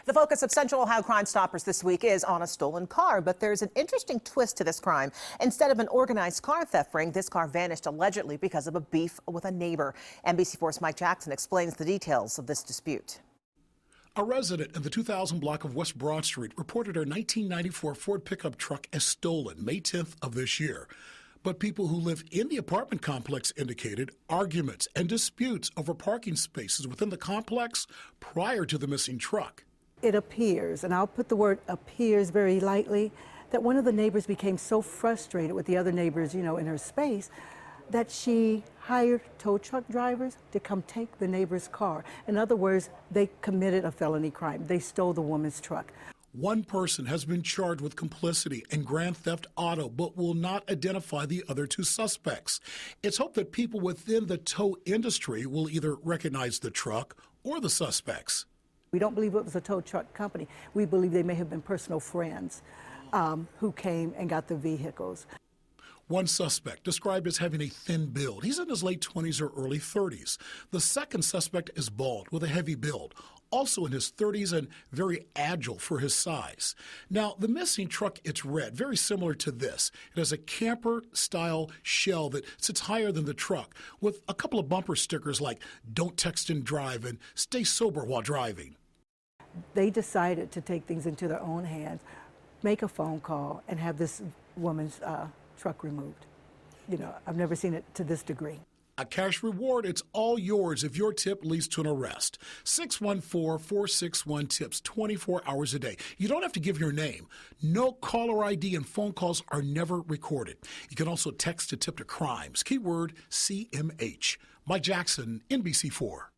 The focus of Central Ohio Crime Stoppers this week is on a stolen car, but there's an interesting twist to this crime. Instead of an organized car theft ring, this car vanished allegedly because of a beef with a neighbor. NBC4's Mike Jackson explains the details of this dispute. A resident in the 2000 block of West Broad Street reported her 1994 Ford pickup truck as stolen May 10th of this year. But people who live in the apartment complex indicated arguments and disputes over parking spaces within the complex prior to the missing truck. It appears, and I'll put the word appears very lightly, that one of the neighbors became so frustrated with the other neighbors, in her space, that she hired tow truck drivers to come take the neighbor's car. In other words, they committed a felony crime. They stole the woman's truck. One person has been charged with complicity in grand theft auto, but will not identify the other two suspects. It's hoped that people within the tow industry will either recognize the truck or the suspects. We don't believe it was a tow truck company. We believe they may have been personal friends who came and got the vehicles. One suspect described as having a thin build. He's in his late 20s or early 30s. The second suspect is bald with a heavy build, also in his 30s and very agile for his size. Now, the missing truck, it's red, very similar to this. It has a camper-style shell that sits higher than the truck with a couple of bumper stickers like "Don't text and drive" and "Stay sober while driving." They decided to take things into their own hands, make a phone call, and have this woman's truck removed. I've never seen it to this degree. A cash reward, it's all yours if your tip leads to an arrest. 614-461-TIPS, 24 hours a day. You don't have to give your name. No caller ID and phone calls are never recorded. You can also text a tip to crimes, keyword CMH. Mike Jackson, NBC4.